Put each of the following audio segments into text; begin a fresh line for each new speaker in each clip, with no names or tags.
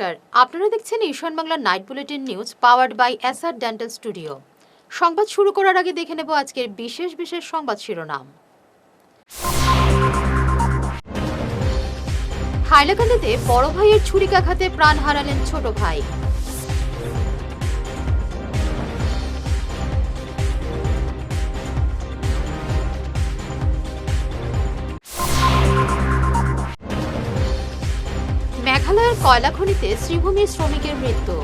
নমস্কার, আপনারা দেখছেন Ishan Bangla night bulletin news powered by SR dental studio. সংবাদ শুরু করার আগে দেখে নেব আজকের বিশেষ সংবাদ শিরোনাম। হাইলাকান্দিতে বড় ভাইয়ের ছুরিকাঘাতে প্রাণ হারালেন ছোট ভাই। মেঘালয়ের কয়লা খনিতে শ্রীভূমির শ্রমিকের মৃত্যু।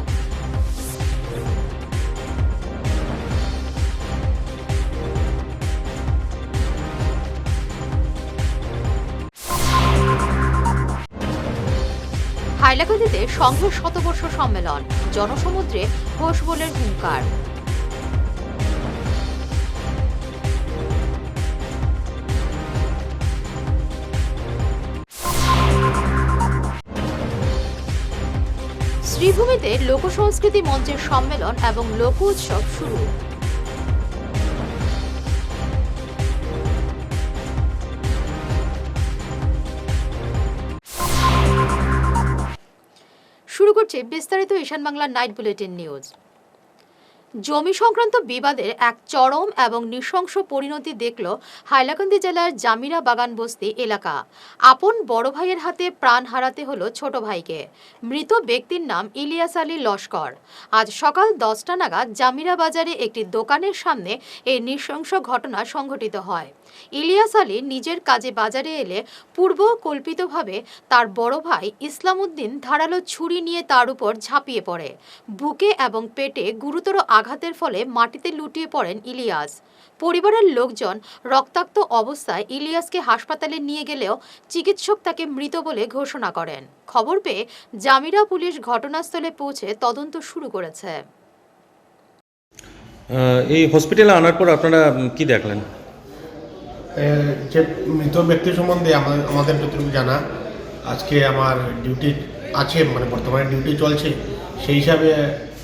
হাইলাকান্দিতে সংঘের শতবর্ষ সম্মেলন, জনসমুদ্রে হোসবোলের হুঙ্কার। শ্রীভূমিতে লোকসংস্কৃতি মঞ্চের সম্মেলন এবং লোক উৎসব শুরু। শুরু করছে বিস্তারিত ঈশান বাংলা নাইট বুলেটিন নিউজ। জমি সংক্রান্ত বিবাদের এক চরম এবং নৃশংস পরিণতি দেখল হাইলাকান্দি জেলার জামিরা বাগান বস্তি এলাকা। আপন বড় ভাইয়ের হাতে প্রাণ হারাতে হলো ছোট ভাইকে। মৃত ব্যক্তির নাম ইলিয়াস আলী লস্কর। আজ সকাল 10টা নাগাদ জামিরা বাজারে একটি দোকানের সামনে এই নৃশংস ঘটনা সংঘটিত হয়। ইলিয়াস আলী নিজের কাজে বাজারে এলে পূর্ব কল্পিতভাবে তার বড় ভাই ইসলাম উদ্দিন ধারালো ছুরি নিয়ে তার উপর ঝাঁপিয়ে পড়ে। বুকে এবং পেটে গুরুতর আঘাতের ফলে মাটিতে লুটিয়ে পড়েন ইলিয়াস। পরিবারের লোকজন রক্তাক্ত অবস্থায় ইলিয়াসকে হাসপাতালে নিয়ে গেলেও চিকিৎসক তাকে মৃত বলে ঘোষণা করেন। খবর পেয়ে জামিরা পুলিশ ঘটনাস্থলে পৌঁছে তদন্ত শুরু করেছে।
এই হসপিটালে আনার পর আপনারা কি দেখলেন?
যে মৃত ব্যক্তি সম্বন্ধে আমাদের যতটুকু জানা, আজকে আমার ডিউটি আছে, মানে বর্তমানে ডিউটি চলছে, সেই হিসাবে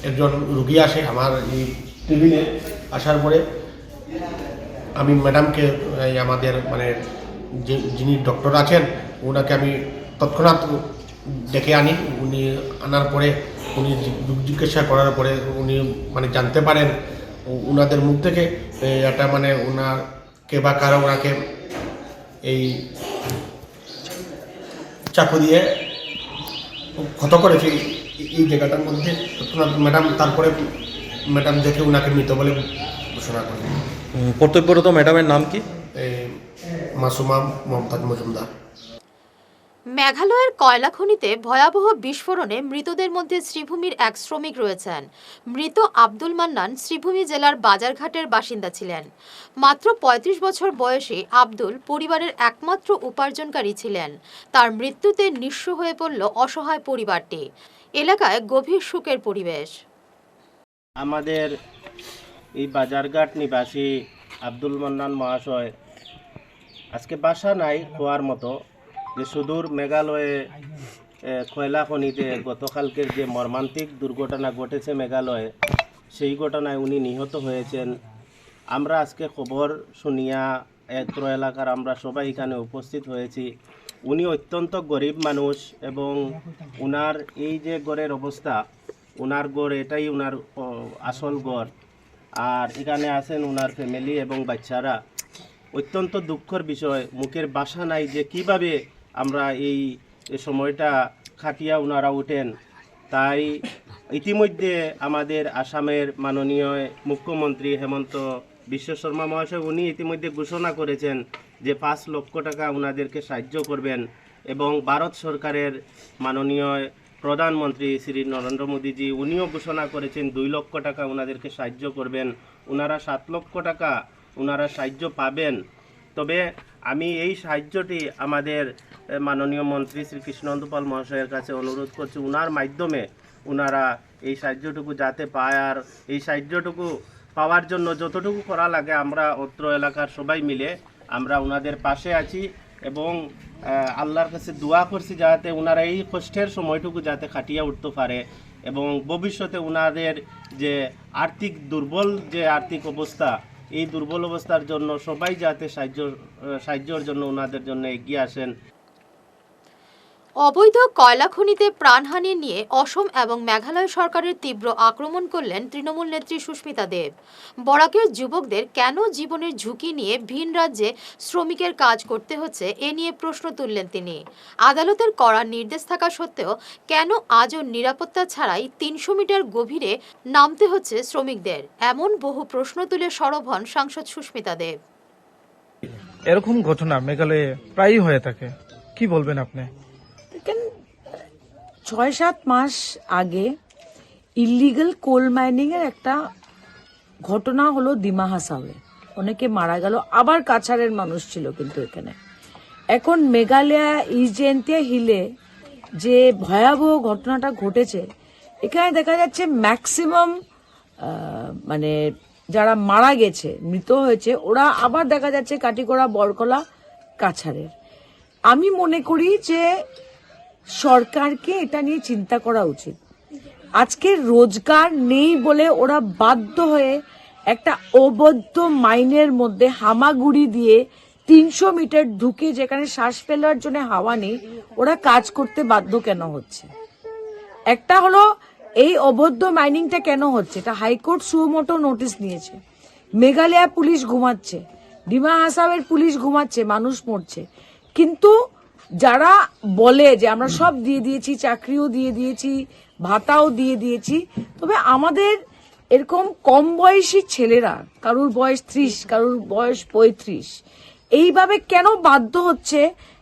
একজন রুগী আসে আমার এই টেবিলে। আসার পরে আমি ম্যাডামকে আমাদের মানে যিনি ডক্টর আছেন ওনাকে আমি তৎক্ষণাৎ ডেকে আনি। উনি আনার পরে উনি জিজ্ঞাসা করার পরে উনি মানে জানতে পারেন ওনাদের মুখ থেকে এটা মানে ওনাকে বা কারো ওনাকে এই চাকু দিয়ে ক্ষত করেছে এই জায়গাটার মধ্যে। ম্যাডাম দেখে ওনাকে মৃত বলে ঘোষণা করেন।
কর্তব্যরত ম্যাডামের নাম কি?
মাসুমা মমতাজ মজুমদার।
মেঘালয়ের কয়লা খনিতে ভয়াবহ বিস্ফোরণে মৃতদের মধ্যে শ্রীভূমির এক শ্রমিক রয়েছেন। মৃত আব্দুল মান্নান শ্রীভূমি জেলার বাজারঘাটের বাসিন্দা ছিলেন। মাত্র ৩৫ বছর বয়সী আব্দুল পরিবারের একমাত্র উপার্জনকারী ছিলেন। তার মৃত্যুতে নিঃস্ব হয়ে পড়ল অসহায় পরিবারটি। এলাকায় গভীর শোকের পরিবেশ।
আমাদের এই বাজারঘাট নিবাসী আব্দুল মান্নান মহাশয় আজকে বাসা নাই খোয়ার মতো, যে সুদূর মেঘালয়ে কয়লা খনিতে গতকালকের যে মর্মান্তিক দুর্ঘটনা ঘটেছে মেঘালয়ে, সেই ঘটনায় উনি নিহত হয়েছেন। আমরা আজকে খবর শুনিয়া এত্র এলাকার আমরা সবাই এখানে উপস্থিত হয়েছি। উনি অত্যন্ত গরিব মানুষ এবং উনার এই যে গড়ের অবস্থা, উনার গড় এটাই উনার আসল গড়। আর এখানে আছেন উনার ফ্যামিলি এবং বাচ্চারা। অত্যন্ত দুঃখের বিষয়, মুখের ভাষা নাই যে কিভাবে আমরা এই সময়টা খাটিয়া উনারা উঠেন। তাই ইতিমধ্যে আমাদের আসামের মাননীয় মুখ্যমন্ত্রী হেমন্ত বিশ্ব শর্মা মহাশয় উনি ইতিমধ্যে ঘোষণা করেছেন যে 5 লক্ষ টাকা উনাদেরকে সাহায্য করবেন, এবং ভারত সরকারের মাননীয় প্রধানমন্ত্রী শ্রী নরেন্দ্র মোদীজি উনিও ঘোষণা করেছেন 2 লক্ষ টাকা উনাদেরকে সাহায্য করবেন। উনারা 7 লক্ষ টাকা উনারা সাহায্য পাবেন। তবে আমি এই সাহায্যটি আমাদের মাননীয় মন্ত্রী শ্রী কৃষ্ণেন্দু পাল মহাশয়ের কাছে অনুরোধ করছি, উনার মাধ্যমে উনারা এই সাহায্যটুকু যাতে পায়। আর এই সাহায্যটুকু পাওয়ার জন্য যতটুকু করা লাগে আমরা অত্র এলাকার সবাই মিলে আমরা উনাদের পাশে আছি এবং আল্লাহর কাছে দোয়া করছি যাতে উনারা এই কষ্টের সময়টুকু যাতে কাটিয়ে উঠতে পারে এবং ভবিষ্যতে উনাদের যে আর্থিক অবস্থা, এই দুর্বল অবস্থার জন্য সবাই যাতে সাহায্যের জন্য ওনাদের জন্য এগিয়ে আসেন।
অবৈধ কয়লা খনিতে প্রাণহানি নিয়ে অসম এবং মেঘালয় সরকারের তীব্র আক্রমণ করলেন তৃণমূল নেত্রী সুস্মিতা দেব। বরাকের যুবকদের কেন জীবনের ঝুঁকি নিয়ে ভিন রাজ্যে শ্রমিকের কাজ করতে হচ্ছে এ নিয়ে প্রশ্ন তুললেন তিনি। আদালতের কড়া নির্দেশ থাকা সত্ত্বেও কেন আজও নিরাপত্তা ছাড়াই ৩০০ মিটার গভীরে নামতে হচ্ছে শ্রমিকদের, এমন বহু প্রশ্ন তুলে সরব হন সাংসদ সুস্মিতা দেব।
এরকম ঘটনা মেঘালয়ে প্রায়ই হয়ে থাকে, কি বলবেন আপনি?
দেখেন, ৬-৭ মাস আগে ইলিগাল কোল মাইনিং এর একটা ঘটনা হলো ডিমা হাসাওয়ে, অনেকে মারা গেল, আবার কাছাড়ের মানুষ ছিল কিন্তু এখানে। এখন মেঘালয় ইস্ট জয়ন্তিয়া হিলে যে ভয়াবহ ঘটনাটা ঘটেছে, এখানে দেখা যাচ্ছে ম্যাক্সিমাম মানে যারা মারা গেছে, মৃত হয়েছে, ওরা আবার দেখা যাচ্ছে কাটিগড়া, বরকলা, কাছাড়ের। আমি মনে করি যে সরকারকে এটা নিয়ে চিন্তা করা উচিত। আজকে রোজগার নেই বলে ওরা বাধ্য হয়ে একটা অবৈধ মাইনের মধ্যে হামাগুড়ি দিয়ে ৩০০ মিটার ঢুকে, যেখানে শ্বাস ফেলার জন্য হাওয়া নেই, ওরা কাজ করতে বাধ্য কেন হচ্ছে? একটা হলো এই অবৈধ মাইনিংটা কেন হচ্ছে, এটা হাইকোর্ট সুমোটো নোটিশ নিয়েছে। মেঘালয় পুলিশ ঘুমাচ্ছে, ডিমা হাসাওয়ের পুলিশ ঘুমাচ্ছে, মানুষ মরছে। কিন্তু যারা বলে যে আমরা সব দিয়ে দিয়েছি, চাকরিও দিয়ে দিয়েছি, ভাতাও দিয়ে দিয়েছি, তবে আমাদের এরকম কম বয়সী ছেলেরা, কারুর বয়স 30, কারুর বয়স 35, এইভাবে কেন বাধ্য হচ্ছে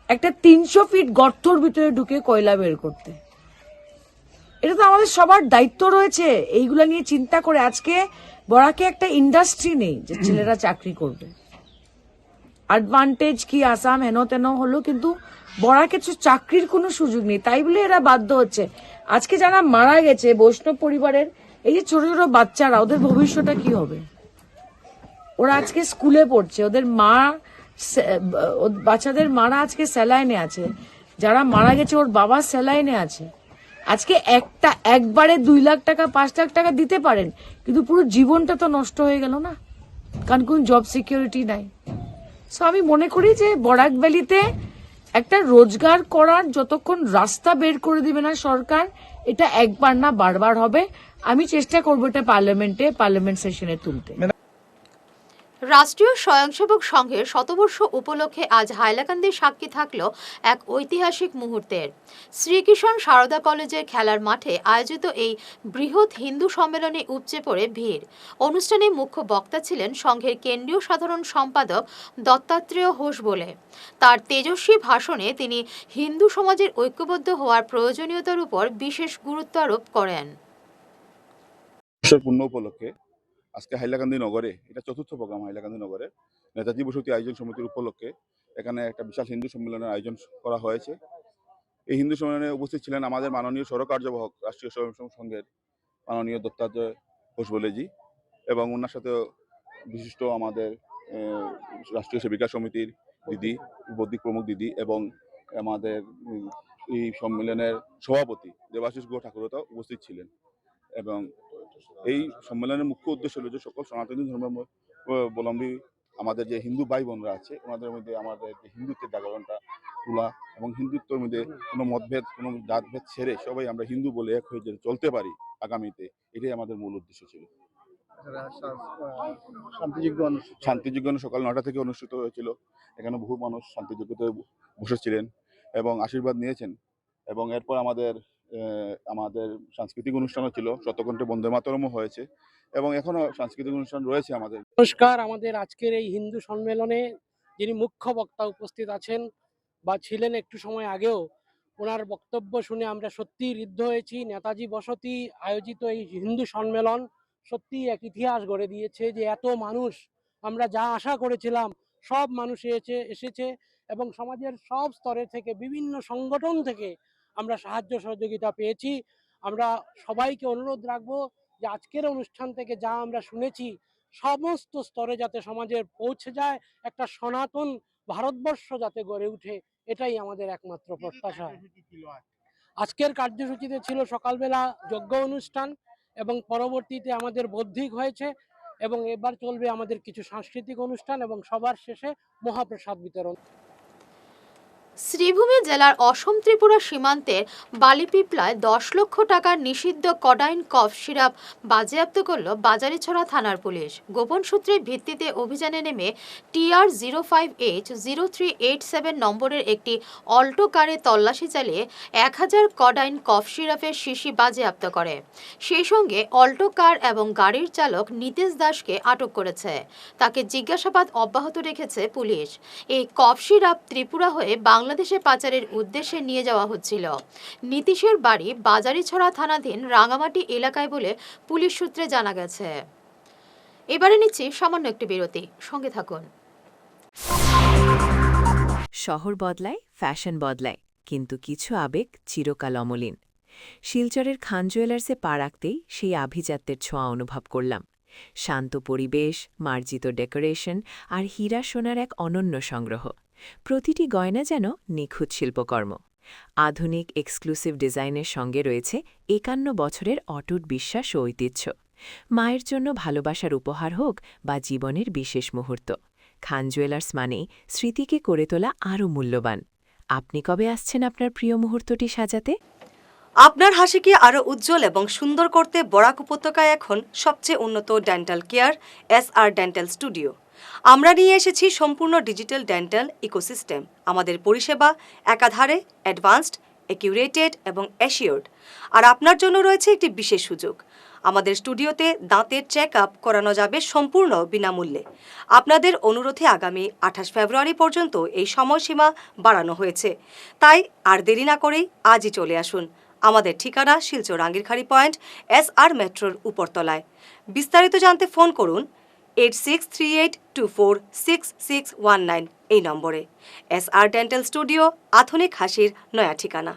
একটা ৩০০ ফিট গর্তর ভিতরে ঢুকে কয়লা বের করতে? এটা তো আমাদের সবার দায়িত্ব রয়েছে এইগুলা নিয়ে চিন্তা করে। আজকে বরাকে একটা ইন্ডাস্ট্রি নেই যে ছেলেরা চাকরি করবে। অ্যাডভান্টেজ কি আসাম হেন তেন হলো, কিন্তু বরাকে চাকরির কোনো সুযোগ নেই, তাই বলে এরা বাধ্য হচ্ছে। আজকে যারা মারা গেছে বৈষ্ণব পরিবারের, এই যে ছোট ছোট বাচ্চারা, ওদের ভবিষ্যৎটা কি হবে? ওরা আজকে স্কুলে পড়ছে, ওদের মা, বাচ্চাদের মারা আজকে স্যালাইনে আছে, যারা মারা গেছে ওর বাবা স্যালাইনে আছে। আজকে একবারে 2 লাখ টাকা 5 লাখ টাকা দিতে পারেন, কিন্তু পুরো জীবনটা তো নষ্ট হয়ে গেল না, কারণ কোন জব সিকিউরিটি নাই। সো আমি মনে করি যে বরাক ভ্যালিতে একটা রোজগার করার যতক্ষণ রাস্তা বের করে দিবে না সরকার, এটা একবার না বারবার হবে। আমি চেষ্টা করবো এটা পার্লামেন্ট সেশনে তুলতে।
রাষ্ট্রীয় স্বয়ংসেবক সংঘের শতবর্ষ উপলক্ষে আজ হাইলাকান্দির সাক্ষী থাকল এক ঐতিহাসিক মুহূর্তের। শ্রীকৃষ্ণ সারদা কলেজের খেলার মাঠে আয়োজিত এই বৃহৎ হিন্দু সম্মেলনে উপচে পড়ে ভিড়। অনুষ্ঠানে মুখ্য বক্তা ছিলেন সংঘের কেন্দ্রীয় সাধারণ সম্পাদক দত্তাত্রেয় ঘোষ বলে। তার তেজস্বী ভাষণে তিনি হিন্দু সমাজের ঐক্যবদ্ধ হওয়ার প্রয়োজনীয়তার উপর বিশেষ গুরুত্ব আরোপ করেন।
পূর্ণ উপলক্ষে আজকে হাইলাকান্দি নগরে, এটা 4র্থ প্রোগ্রাম হাইলাকান্দি নগরে নেতাজি বসতি আয়োজন সমিতির উপলক্ষে এখানে একটা বিশাল হিন্দু সম্মেলনের আয়োজন করা হয়েছে। এই হিন্দু সম্মেলনে উপস্থিত ছিলেন আমাদের মাননীয় সরকার্যবাহক রাষ্ট্রীয় স্বয়ংসেবক সংঘের মাননীয় দত্তাত্রেয় ঘোষ বলেজি, এবং ওনার সাথে বিশিষ্ট আমাদের রাষ্ট্রীয় সেবিকা সমিতির দিদি, বৌদ্ধিক প্রমুখ দিদি, এবং আমাদের এই সম্মেলনের সভাপতি দেবাশিস গুহ ঠাকুরতা উপস্থিত ছিলেন। এবং এই সম্মেলনের মুখ্য উদ্দেশ্য হলো যে সকল সনাতনী ধর্মাবলম্বী আমাদের যে হিন্দু ভাই বোনরা আছে, ওনাদের মধ্যে আমাদের যে হিন্দুত্বের জাগরণটা তোলা, এবং হিন্দুত্বের মধ্যে কোনো মতভেদ, কোনো জাতভেদ ছেড়ে সবাই আমরা হিন্দু বলে এক হয়ে যে চলতে পারি আগামীতে, এটাই আমাদের মূল উদ্দেশ্য ছিল। শান্তিযজ্ঞ সকাল 9টা থেকে অনুষ্ঠিত হয়েছিল। এখানে বহু মানুষ শান্তিযজ্ঞতে বসেছিলেন এবং আশীর্বাদ নিয়েছেন। এবং এরপর আমাদের সাংস্কৃতিক অনুষ্ঠানও ছিল, শতকণ্ঠে বন্দে মাতরমও হয়েছে, এবং এখনো সাংস্কৃতিক অনুষ্ঠান রয়েছে আমাদের।
নমস্কার। আমাদের আজকের এই হিন্দু সম্মেলনে যিনি মুখ্য বক্তা উপস্থিত আছেন বা ছিলেন একটু সময় আগেও, ওনার বক্তব্য শুনে আমরা সত্যিই ঋদ্ধ হয়েছি। নেতাজি বসতি আয়োজিত এই হিন্দু সম্মেলন সত্যিই এক ইতিহাস গড়ে দিয়েছে, যে এত মানুষ, আমরা যা আশা করেছিলাম সব মানুষ এসেছে এবং সমাজের সব স্তরের থেকে, বিভিন্ন সংগঠন থেকে আমরা সাহায্য সহযোগিতা পেয়েছি। আমরা সবাইকে অনুরোধ রাখবো যে আজকের অনুষ্ঠান থেকে যা আমরা শুনেছি সমস্ত স্তরে যাতে সমাজের পৌঁছে যায়, একটা সনাতন ভারতবর্ষ যাতে গড়ে উঠে, এটাই আমাদের একমাত্র প্রত্যাশা। আজকের কার্যসূচিতে ছিল সকালবেলা যজ্ঞ অনুষ্ঠান, এবং পরবর্তীতে আমাদের বৌদ্ধিক হয়েছে, এবং এবার চলবে আমাদের কিছু সাংস্কৃতিক অনুষ্ঠান, এবং সবার শেষে মহাপ্রসাদ বিতরণ।
শ্রীভূমি জেলার অসম ত্রিপুরা সীমান্তের বালিপিপলায় 10 লক্ষ টাকার নিষিদ্ধ কডাইন কফ সিরাপ বাজেয়াপ্ত করল বাজারিছড়া থানার পুলিশ। গোপন সূত্রের ভিত্তিতে অভিযানে নেমে TR 05H0387 নম্বরের একটি অল্টো কারে তল্লাশি চালিয়ে 1000 কডাইন কফ সিরাপের শিশি বাজেয়াপ্ত করে। সেই সঙ্গে অল্টো কার এবং গাড়ির চালক নিতেশ দাসকে আটক করেছে। তাকে জিজ্ঞাসাবাদ অব্যাহত রেখেছে পুলিশ। এই কফ সিরাপ ত্রিপুরা হয়ে বাংলাদেশে পাচারের উদ্দেশ্যে নিয়ে যাওয়া হচ্ছিল। নীতিশের বাড়ি বাজারিছড়া থানাধীন রাঙামাটি এলাকায় বলে পুলিশ সূত্রে জানা গেছে। এবারে নিচ্ছি সামান্য একটি বিরতি, সঙ্গে থাকুন।
শহর বদলায়, ফ্যাশন বদলায়, কিন্তু কিছু আবেগ চিরকাল অমলিন। শিলচরের খান জুয়েলার্সে পা রাখতেই সেই আভিজাত্যের ছোঁয়া অনুভব করলাম। শান্ত পরিবেশ, মার্জিত ডেকোরেশন আর হীরা সোনার এক অনন্য সংগ্রহ। প্রতিটি গয়না যেন নিখুঁত শিল্পকর্ম। আধুনিক এক্সক্লুসিভ ডিজাইনের সঙ্গে রয়েছে 51 বছরের অটুট বিশ্বাস ও ঐতিহ্য। মায়ের জন্য ভালোবাসার উপহার হোক বা জীবনের বিশেষ মুহূর্ত, খান জুয়েলার্স মানেই স্মৃতিকে করে তোলা আরও মূল্যবান। আপনি কবে আসছেন আপনার প্রিয় মুহূর্তটি সাজাতে?
আপনার হাসিকে আরও উজ্জ্বল এবং সুন্দর করতে বরাক উপত্যকায় এখন সবচেয়ে উন্নত dental care SR dental studio. আমরা নিয়ে এসেছি সম্পূর্ণ ডিজিটাল ডেন্টাল ইকোসিস্টেম। আমাদের পরিষেবা একাধারে অ্যাডভান্সড, অ্যাকিউরেটেড এবং অ্যাসিওর্ড। আর আপনার জন্য রয়েছে একটি বিশেষ সুযোগ। আমাদের স্টুডিওতে দাঁতের চেক আপ করানো যাবে সম্পূর্ণ বিনামূল্যে। আপনাদের অনুরোধে আগামী 28 ফেব্রুয়ারি পর্যন্ত এই সময়সীমা বাড়ানো হয়েছে। তাই আর দেরি না করেই আজই চলে আসুন। আমাদের ঠিকানা শিলচর আঙ্গিরখাড়ি পয়েন্ট, SR মেট্রোর উপরতলায়। বিস্তারিত জানতে ফোন করুন 8638246619 এই নম্বরে। SR ডেন্টাল স্টুডিও, আধুনিক হাসির নয়া ঠিকানা।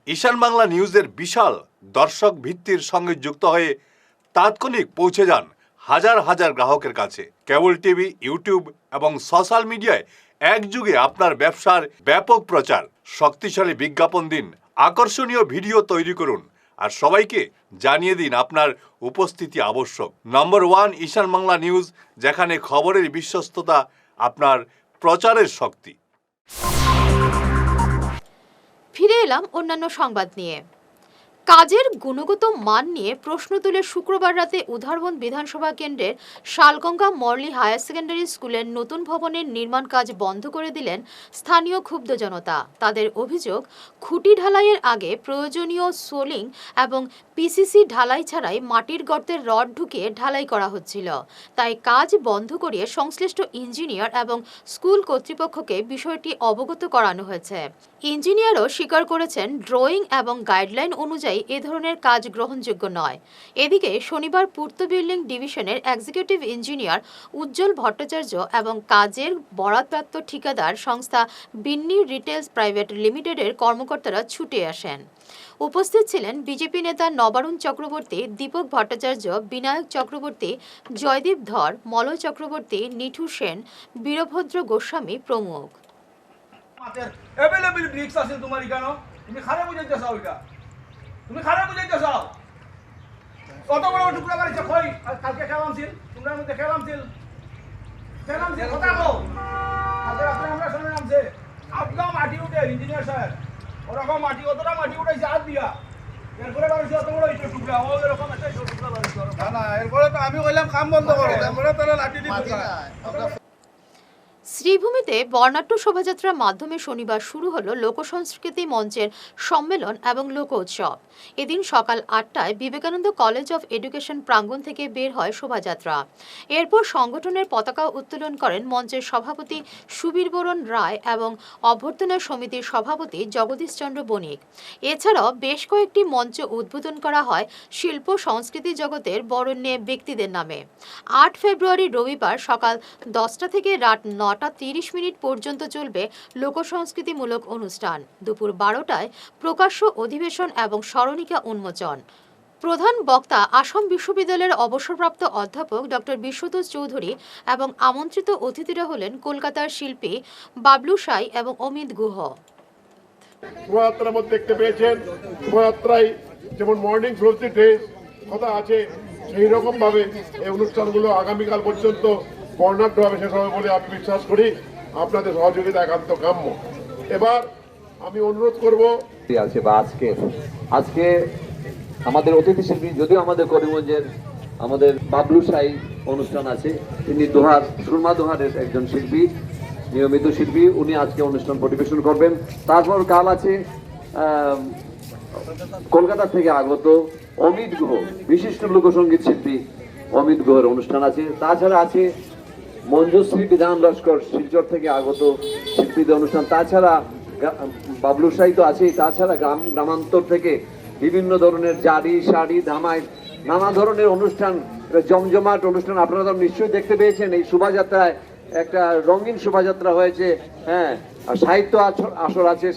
ঈশান বাংলা নিউজের বিশাল দর্শক ভিত্তির সঙ্গে যুক্ত হয়ে তাৎক্ষণিক পৌঁছে যান হাজার হাজার গ্রাহকের কাছে। কেবল টিভি, ইউটিউব এবং সোশ্যাল মিডিয়ায় একযুগে আপনার ব্যবসার ব্যাপক প্রচার। শক্তিশালী বিজ্ঞাপন দিন, আকর্ষণীয় ভিডিও তৈরি করুন আর সবাইকে জানিয়ে দিন আপনার উপস্থিতি আবশ্যক। নম্বর 1 ঈশান বাংলা নিউজ, যেখানে খবরের বিশ্বস্ততা আপনার প্রচারের শক্তি।
ফিরে এলাম অন্যান্য সংবাদ নিয়ে। কাজের গুণগত মান নিয়ে প্রশ্ন তুলে শুক্রবার রাতে উধারবন বিধানসভা কেন্দ্রের শালগঙ্গা মরলি হায়ার সেকেন্ডারি স্কুলের নতুন ভবনের নির্মাণ কাজ বন্ধ করে দিলেন স্থানীয় ক্ষুব্ধ জনতা। তাদের অভিযোগ, খুঁটি ঢালাইয়ের আগে প্রয়োজনীয় সোলিং এবং PCC ঢালাই ছাড়াই মাটির গর্তের রড ঢুকিয়ে ঢালাই করা হচ্ছিল। তাই কাজ বন্ধ করিয়ে সংশ্লিষ্ট ইঞ্জিনিয়ার এবং স্কুল কর্তৃপক্ষকে বিষয়টি অবগত করানো হয়েছে। ইঞ্জিনিয়ারও স্বীকার করেছেন, ড্রয়িং এবং গাইডলাইন অনুযায়ী এ ধরনের কাজ গ্রহণযোগ্য নয়। এদিকে শনিবার পূর্ত বিল্ডিং ডিভিশনের এক্সিকিউটিভ ইঞ্জিনিয়ার উজ্জ্বল ভট্টাচার্য এবং কাজের বরাদপ্রাপ্ত ঠিকাদার সংস্থা বিন্নি রিটেলস প্রাইভেট লিমিটেডের কর্মকর্তারা ছুটে আসেন। উপস্থিত ছিলেন বিজেপি নেতা নবারুণ চক্রবর্তী, দীপক ভট্টাচার্য, বিনায়ক চক্রবর্তী, জয়দীপ ধর, মলয় চক্রবর্তী, নিঠু সেন, বীরভদ্র গোস্বামী প্রমুখ।
তুমি খারাপ বুঝাইতে চাও? কত বড় টুকরা বাড়িতে কই কালকে খেলাম ছিল, তোমরা মধ্যে খেলাম ছিল কথা কও। আজকে রাতে আমরা শুনে নামছে আপনা মাটি উঠে ইঞ্জিনিয়ার সাহেব ওরকম মাটি, অতটা মাটি উঠাইছে হাত দিয়া, এরপরে বাড়িছে অত বড় ইট টুকরা, ও এরকম একটা টুকরা বাড়িছে। না এরপরে তো আমি কইলাম কাম বন্ধ করো, তারপরে তারা লাঠি দিয়ে
শ্রীভূমিতে বর্ণাঢ্য শোভাযাত্রার মাধ্যমে শনিবার শুরু হলো লোকসংস্কৃতি মঞ্চের সম্মেলন এবং লোক উৎসব। এদিন সকাল 8টায় বিবেকানন্দ কলেজ অফ এডুকেশন প্রাঙ্গণ থেকে বের হয় শোভাযাত্রা। এরপর সংগঠনের পতাকা উত্তোলন করেন মঞ্চের সভাপতি সুবীর বরণ রায় এবং অভ্যর্থনা সমিতির সভাপতি জগদীশ চন্দ্র বণিক। এছাড়াও বেশ কয়েকটি মঞ্চ উদ্বোধন করা হয় শিল্প সংস্কৃতি জগতের বরেণ্য ব্যক্তিদের নামে। 8 ফেব্রুয়ারি রবিবার সকাল 10টা থেকে রাত 9:30 পর্যন্ত চলবে লোকসংস্কৃতিমূলক অনুষ্ঠান। দুপুর 12টায় প্রকাশ্য অধিবেশন এবং স্মরণিকা উন্মোচন। প্রধান বক্তা আসাম বিশ্ববিদ্যালয়ের অবসরপ্রাপ্ত অধ্যাপক ডক্টর বিশ্বতোষ চৌধুরী এবং আমন্ত্রিত অতিথিরা হলেন কলকাতার শিল্পী বাবলু সাই এবং অমিত গুহ।
শোভাযাত্রার মধ্যে দেখতে পেয়েছেন, শোভাযাত্রায় যেমন মর্নিং ফ্লোরটি ড্রেস কথা আছে, সেই রকম ভাবে এই অনুষ্ঠানগুলো আগামীকাল পর্যন্ত বর্ণাঢ্য হবে শেষ হবে বলে আমি বিশ্বাস করি। আপনাদের সহযোগিতা একান্ত কাম্য। এবার আমি অনুরোধ করব
আছে বা আজকে আমাদের অতিথি শিল্পী, যদিও আমাদের করিমগঞ্জের আমাদের বাবলু সাই অনুষ্ঠান আছে, তিনি সুরমা দোহারের একজন শিল্পী, নিয়মিত শিল্পী, উনি আজকে অনুষ্ঠান পরিবেশন করবেন। তারপর কাল আছে কলকাতা থেকে আগত অমিত গুহ, বিশিষ্ট লোকসঙ্গীত শিল্পী অমিত গুহের অনুষ্ঠান আছে। তাছাড়া আছে মঞ্জুশ্রী বিধান লস্কর, শিলচর থেকে আগত শিল্পীদের অনুষ্ঠান। তাছাড়া বাবলু সাই তো আছেই, তাছাড়া গ্রামান্তর থেকে বিভিন্ন ধরনের জারি, শাড়ি, ধামাই, নানা ধরনের অনুষ্ঠান, জমজমাট অনুষ্ঠান আপনারা তো নিশ্চয়ই দেখতে পেয়েছেন। এই শোভাযাত্রায় একটা রঙিন শোভাযাত্রা হয়েছে, হ্যাঁ, আর সাহিত্য আসর আছে।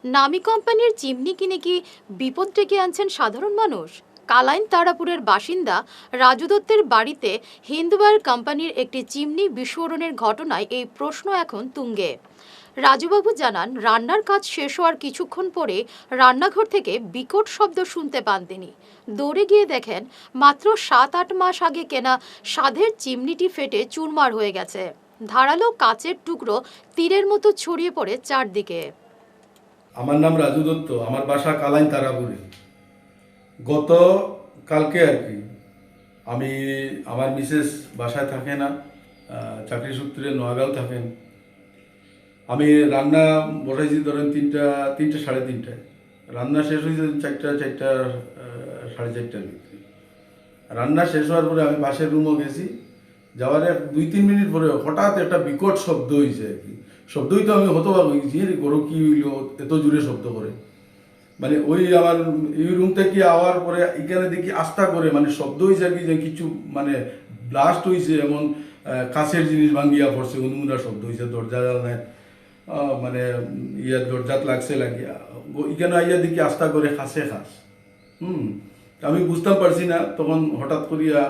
নামি কোম্পানির চিমনি কিনে কি বিপদ ডেকে আনছেন সাধারণ মানুষ? কালাইন তারাপুরের বাসিন্দা রাজু দত্তের বাড়িতে হিন্দুবার কোম্পানির একটি চিমনি বিস্ফোরণের ঘটনায় এই প্রশ্ন এখন তুঙ্গে। রাজুবাবু জানান, রান্নার কাজ শেষ হওয়ার কিছুক্ষণ পরে রান্নাঘর থেকে বিকট শব্দ শুনতে পান তিনি। দৌড়ে গিয়ে দেখেন মাত্র 7-8 মাস আগে কেনা স্বাদের চিমনিটি ফেটে চুরমার হয়ে গেছে। ধারালো কাচের টুকরো তীরের মতো ছড়িয়ে পড়ে চারদিকে।
আমার নাম রাজু দত্ত, আমার বাসা কালাইন তারাপুরে। গত কালকে আর কি, আমার মিসেস বাসায় থাকে না, চাকরি সূত্রে নোয়াগাঁও থাকেন। আমি রান্না বসাইছি ধরেন 3টা সাড়ে 3টায়, রান্না শেষ হয়েছে 4টা সাড়ে 4টার ভিতরে। রান্না শেষ হওয়ার পরে আমি পাশের রুমও গেছি, যাওয়ার 2-3 মিনিট পরে হঠাৎ একটা বিকট শব্দ হয়েছে আর কি। শব্দই তো আমি হতবাক হয়েছি, গরু কি হইল এত জোরে শব্দ করে। মানে ওই আমার এই রুম থেকে আওয়ার পরে এখানে দেখি আস্থা করে মানে শব্দ হয়েছে আর কি, যে কিছু মানে ব্লাস্ট হয়েছে, এমন কাছের জিনিস ভাঙ্গিয়া পড়ছে, উন্মুনা শব্দ হয়েছে, দরজা জানায় মানে দরজাত লাগছে লাগিয়া। এখানে আইয়া দেখি আস্থা করে খাস। আমি বুঝতাম পারছি না, তখন হঠাৎ করিয়া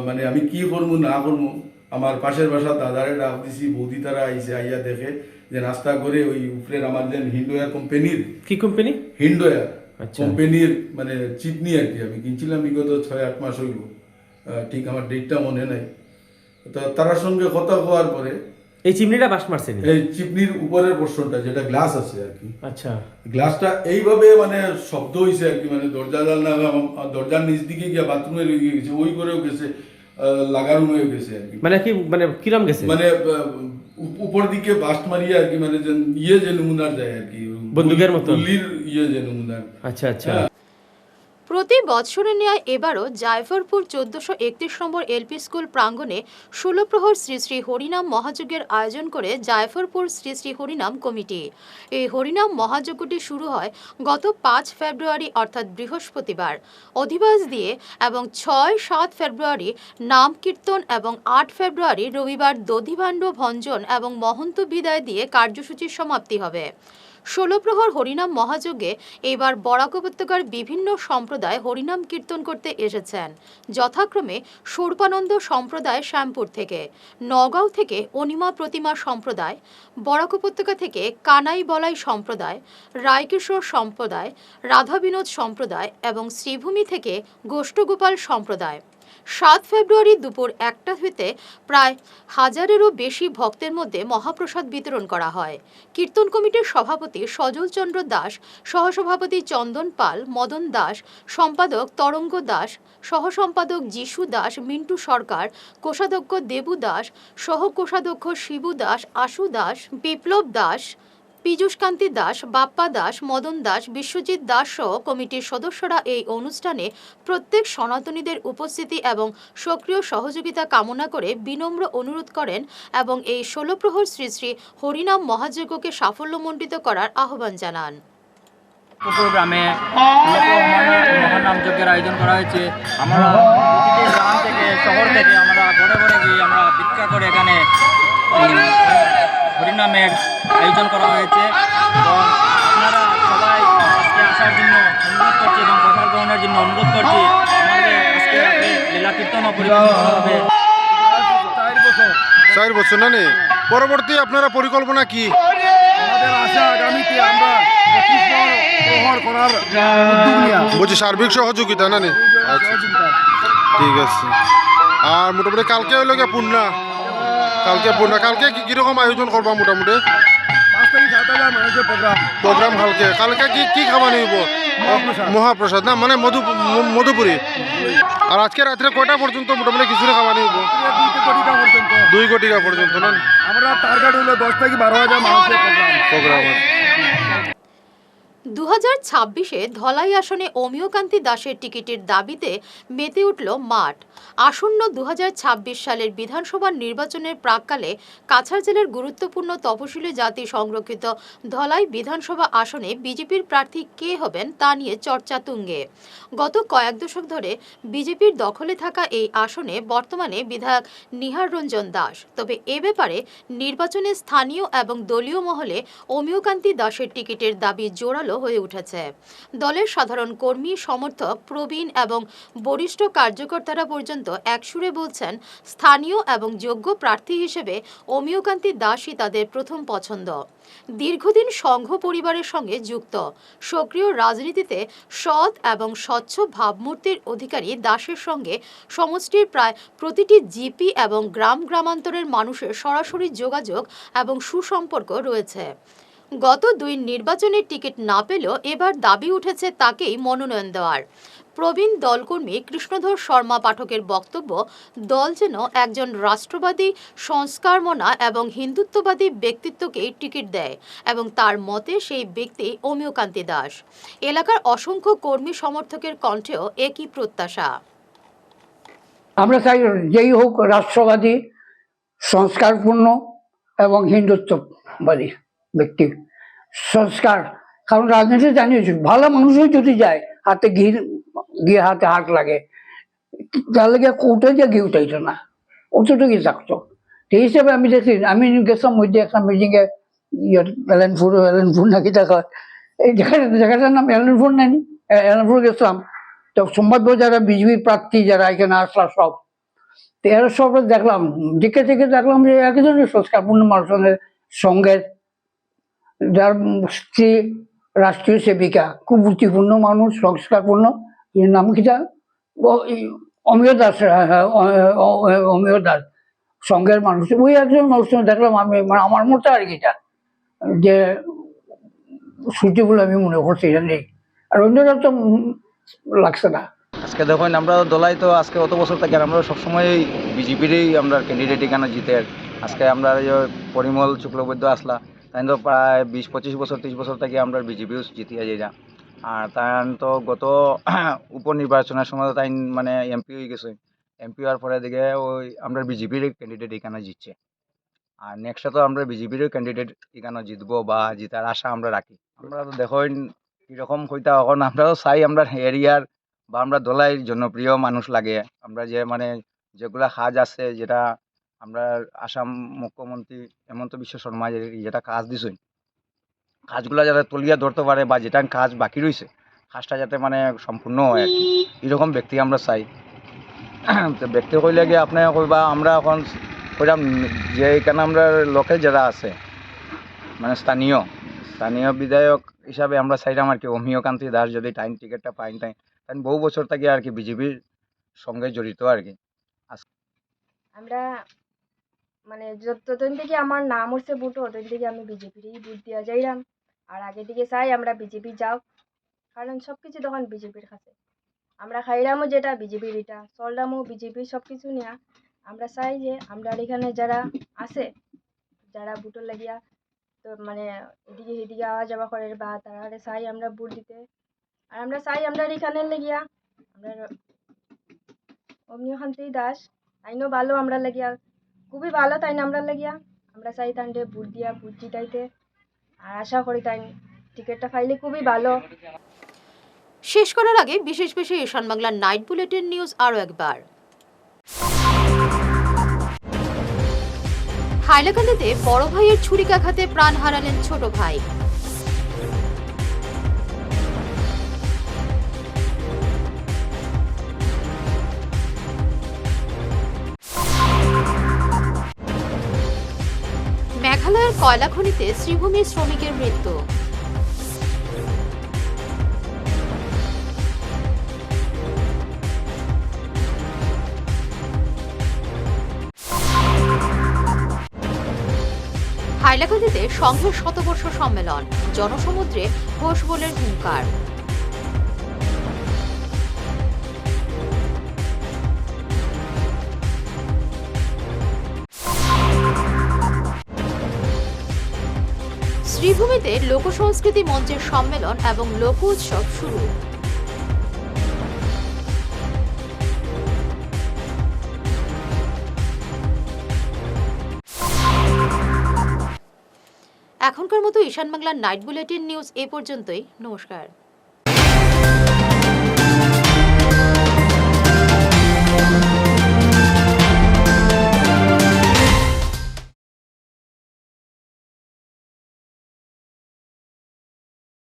মানে আমি কি করবো না করবো, আমার পাশের বাসা দাদারে ডাক দিছি, বৌদি তারা আইসে, আইয়া দেখে যে নাস্তা করে ওই উপরের আমার যে হিন্ডোয়ার কোম্পানির, কি কোম্পানি, হিন্ডোয়ার কোম্পানির মানে চিপনি আর কি, আমি কিনছিলাম বিগত 6-8 মাস হইল, ঠিক আমার ডেটটা মনে নাই। তো তার সঙ্গে কথা হওয়ার পরে
এই চিমনিটা বাস মারছে,
এই চিপনির উপরের পোর্শনটা যেটা গ্লাস আছে আর কি,
আচ্ছা,
গ্লাসটা এইভাবে মানে শব্দ হয়েছে আর কি, মানে দরজা জানলা, দরজার নিচ দিকে গিয়ে বাথরুমে লেগে গেছে, ওই করেও গেছে, লাগা রুমেও গেছে আর কি।
মানে কি মানে কিরম গেছে,
মানে উপর দিকে বাস্ট মারিয়ে আর কি, মানে যে নমুনার যায় আর কি,
বন্দুকের মতো
গুলির যে নমুনার।
আচ্ছা আচ্ছা।
প্রতি বৎসরের ন্যায় এবারও জায়ফরপুর 1431 নম্বর এলপি স্কুল প্রাঙ্গণে 16 প্রহর শ্রী শ্রী হরিনাম মহাযজ্ঞের আয়োজন করে জায়ফরপুর শ্রী শ্রী হরিনাম কমিটি। এই হরিনাম মহাযজ্ঞটি শুরু হয় গত 5 ফেব্রুয়ারি অর্থাৎ বৃহস্পতিবার অধিবাস দিয়ে এবং 6-7 ফেব্রুয়ারি নাম কীর্তন এবং 8 ফেব্রুয়ারি রবিবার দধিভাণ্ড ভঞ্জন এবং মহন্ত বিদায় দিয়ে কার্যসূচির সমাপ্তি হবে। 16 প্রহর হরিনাম মহাযজ্ঞে এবার বরাক উপত্যকার বিভিন্ন সম্প্রদায় হরিনাম কীর্তন করতে এসেছেন, যথাক্রমে স্বরূপানন্দ সম্প্রদায় শ্যামপুর থেকে, নগাঁও থেকে অনিমা প্রতিমা সম্প্রদায়, বরাক উপত্যকা থেকে কানাই বলাই সম্প্রদায়, রায়কিশোর সম্প্রদায়, রাধা বিনোদ সম্প্রদায় এবং শ্রীভূমি থেকে গোষ্ঠগোপাল সম্প্রদায়। 7 ফেব্রুয়ারি দুপুর 1টা হইতে প্রায় 1000-এরও বেশি ভক্তের মধ্যে মহাপ্রসাদ বিতরণ করা হয়। কীর্তন কমিটির সভাপতি সজল চন্দ্র দাস, সহসভাপতি চন্দন পাল, মদন দাস, সম্পাদক তরঙ্গ দাস, সহসম্পাদক যিশু দাস, মিন্টু সরকার, কোষাধ্যক্ষ দেবু দাস, সহকোষাধ্যক্ষ শিবু দাস, আশু দাস, বিপ্লব দাস, পীযূষকান্তি দাস, বাপ্পা দাস, মদন দাস, বিশ্বজিৎ দাস সহ কমিটির সদস্যরা এই অনুষ্ঠানে প্রত্যেক সনাতনীদের উপস্থিতি এবং সক্রিয় সহযোগিতা কামনা করে বিনম্র অনুরোধ করেন এবং এই 16 প্রহর শ্রী শ্রী হরিনাম মহাযজ্ঞকে সাফল্যমণ্ডিত করার আহ্বান জানান।
গ্রামে মহানাম যজ্ঞের আয়োজন করা হয়েছে। আমরা গ্রাম থেকে শহর থেকে আমরা ঘরে ঘরে গিয়ে আমরা ভিক্ষা করে এখানে হরিনামের আয়োজন করা হয়েছে। আপনারা সবাই আজকে আসার জন্য অনুরোধ করছি এবং প্রসাদ গ্রহণের জন্য অনুরোধ করছি। আমাদের আজকে লীলা কীর্তন পরিবেশন করা হবে।
4 বছর না নেই, পরবর্তী আপনারা পরিকল্পনা কি? আমাদের আশা আগামীতে আমরা 25 প্রহর করার উদ্যোগ নিয়া বলছি, সার্বিক সহযোগিতা না নেই। আচ্ছা ঠিক আছে। আর মোটামুটি কালকে হইল গিয়ে পূর্ণা কালকে কালকে কিরকম আয়োজন করবা মোটামুটি
5 থেকে 7,000 মানুষের
প্রোগ্রাম কালকে কালকে কি খাওয়া নিব মহাপ্রসাদ না মানে মধুপুরি আর আজকে রাত্রে কয়টা পর্যন্ত মোটামুটি কিছু খাওয়া নিব 2 কোটি টাকা পর্যন্ত না
আমরা টার্গেট হলো 10 থেকে 12,000 মানুষের
প্রোগ্রাম
2026-এ ধলাই আসনে অমিয়কান্তি দাসের টিকিটের দাবিতে মেতে উঠল মাঠ। আসন্ন 2026 সালের বিধানসভা নির্বাচনের প্রাক্কালে কাছাড় জেলার গুরুত্বপূর্ণ তপশিলি জাতি সংরক্ষিত ধলাই বিধানসভা আসনে বিজেপির প্রার্থী কে হবেন তা নিয়ে চর্চা তুঙ্গে। গত কয়েক দশক ধরে বিজেপির দখলে থাকা এই আসনে বর্তমানে বিধায়ক নিহার রঞ্জন দাস। তবে এ ব্যাপারে নির্বাচনে স্থানীয় এবং দলীয় মহলে অমিয়কান্তি দাসের টিকিটের দাবি জোরালো হয়ে উঠেছে। দলের সাধারণ কর্মী, সমর্থক, প্রবীণ এবং বরিষ্ঠ কার্যকর্তারা পর্যন্ত একসুরে বলছেন স্থানীয় এবং যোগ্য প্রার্থী হিসেবে অমিয়কান্তি দাসই তাদের প্রথম পছন্দ। দীর্ঘদিন সংঘ পরিবারের সঙ্গে যুক্ত, সক্রিয় রাজনীতিতে সৎ এবং স্বচ্ছ ভাবমূর্তির অধিকারী দাসের সঙ্গে সমষ্টির প্রায় প্রতিটি জিপি এবং গ্রামান্তরের মানুষের সরাসরি যোগাযোগ এবং সুসম্পর্ক রয়েছে। গত 2 নির্বাচনের টিকিট না পেলেও এবার দাবি উঠেছে তাকেই মনোনয়ন দেওয়ার। প্রবীণ দলকর্মী কৃষ্ণধর শর্মা পাঠকের বক্তব্য, দল যেন একজন রাষ্ট্রবাদী, সংস্কারমনা এবং হিন্দুত্ববাদী ব্যক্তিত্বকেই টিকিট দেয় এবং তার মতে সেই ব্যক্তি অমিয়কান্তি দাস। এলাকার অসংখ্য কর্মী সমর্থকের কণ্ঠেও একই প্রত্যাশা।
আমরা চাই যেই হোক রাষ্ট্রবাদী, সংস্কারপূর্ণ এবং হিন্দুত্ববাদী ব্যক্তি। সংস্কার, কারণ রাজনীতি জানিয়েছি ভালো মানুষই যদি যায় হাতে গিয়ে হাতে হাত লাগে, তার লাগে কোর্টে যে গিয়ে উঠাইতো না, অতটুকুই থাকতো। সেই হিসাবে আমি দেখছি, আমি গেছিলাম মধ্যে একটা মিটিংয়ে এলেনপুর নাকি দেখা, এই জায়গাটার নাম এলেনপুর নেই, এলেনপুর গেছিলাম। তো সম্ভাব্য যারা বিজেপি প্রার্থী যারা এখানে আসলা সব, তো এরা সব দেখলাম, দেখে দেখলাম যে একজনের সংস্কারপূর্ণ মানুষের সঙ্গে, যার স্ত্রী রাষ্ট্রীয় সেবিকা, খুব গুরুত্বপূর্ণ মানুষ, সংস্কারপূর্ণ, এর নাম কিটা অমিয় দাস, অমিয় দাস সঙ্গের মানুষ, ওই একজন মানুষ দেখলাম আমি, মানে আমার মতো আর কিটা যে সুইটেবল আমি মনে করছি এটা নেই, আর অন্যরা তো লাগছে না।
আজকে দেখুন আমরা দলাই তো আজকে অত বছর থেকে আমরা সবসময় বিজেপিরই আমরা ক্যান্ডিডেট এখানে জিতে। আজকে আমরা পরিমল শুক্লবৈদ্য আসলা, তাই তো প্রায় 20-25 বছর 30 বছর থেকে আমরা বিজেপিও জিতিয়া যাই না। আর তাই তো গত উপনির্বাচনের সময় তাই মানে এমপি হয়ে গেছে, এমপি হওয়ার পরে দিকে ওই আমরা বিজেপির ক্যান্ডিডেট এখানে জিতছে। আর নেক্সটে তো আমরা বিজেপির ক্যান্ডিডেট এখানে জিতবো বা জিতার আশা আমরা রাখি। আমরা তো দেখুন কীরকম কইতা, এখন আমরাও চাই আমরা এরিয়ার বা আমরা দলাই জনপ্রিয় মানুষ লাগে। আমরা যে মানে যেগুলা কাজ আছে, যেটা আমরা আসাম মুখ্যমন্ত্রী হেমন্ত বিশ্ব শর্মা যেটা কাজ দিছেন, কাজগুলো যাতে তলিয়া ধরতে পারে বা যেটা কাজ বাকি রয়েছে কাজটা যাতে মানে সম্পূর্ণ হয় আর কি, এরকম ব্যক্তি আমরা চাই। তো ব্যক্তি কইলে গিয়ে আপনি কইবা আমরা এখন কইলাম যে এখানে আমরা লোকে যারা আছে মানে স্থানীয় বিধায়ক হিসাবে আমরা চাইলাম আর কি অমিয়কান্তি দাস যদি টাইম টিকিটটা পাই, তাই বহু বছর থেকে আর কি বিজেপির সঙ্গে জড়িত আর কি।
আমরা মানে যতদিন থেকে আমার নাম উঠছে বুটো, ওদিন থেকে আমি বিজেপিরই বুট দিয়া যাইলাম। আর আগে থেকে চাই আমরা বিজেপি যাও, কারণ সব কিছু তখন বিজেপির কাছে। আমরা খাইলামও যেটা বিজেপির, এটা চললামও বিজেপির, সব কিছু নিয়ে আমরা চাই যে আমরা এখানে যারা আছে, যারা বুটোর লাগিয়া তো মানে এদিকে সেদিকে আওয়া যাওয়া করে বা তারা চাই আমরা বুট দিতে। আর আমরা চাই আমরা এখানে লাগিয়া আমরা অমিয়কান্তি দাস তাইনও ভালো, আমরা লাগিয়া খুবই ভালো, তাই না আমরা লাগিয়া আমরা চাই তাইনরে বুট দিয়া বুট জিতাইতে। আর আশা করি তাই টিকিটটা পাইলে খুবই ভালো।
শেষ করার আগে বিশেষ ঈশান বাংলা নাইট বুলেটিন নিউজ আরও একবার। হাইলাকান্দিতে বড় ভাইয়ের ছুরিকাঘাতে প্রাণ হারালেন ছোট ভাই। মেঘালয়ের কয়লা খনিতে শ্রীভূমির শ্রমিকের মৃত্যু। হাইলাকান্দিতে সংঘের শতবর্ষ সম্মেলন, জনসমুদ্রে ঘোষ বলের হুঙ্কার। শ্রীভূমিতে লোকসংস্কৃতি মঞ্চের সম্মেলন এবং লোক উৎসব শুরু। এখনকার মতো ঈশান বাংলার নাইট বুলেটিন নিউজ এ পর্যন্তই। নমস্কার।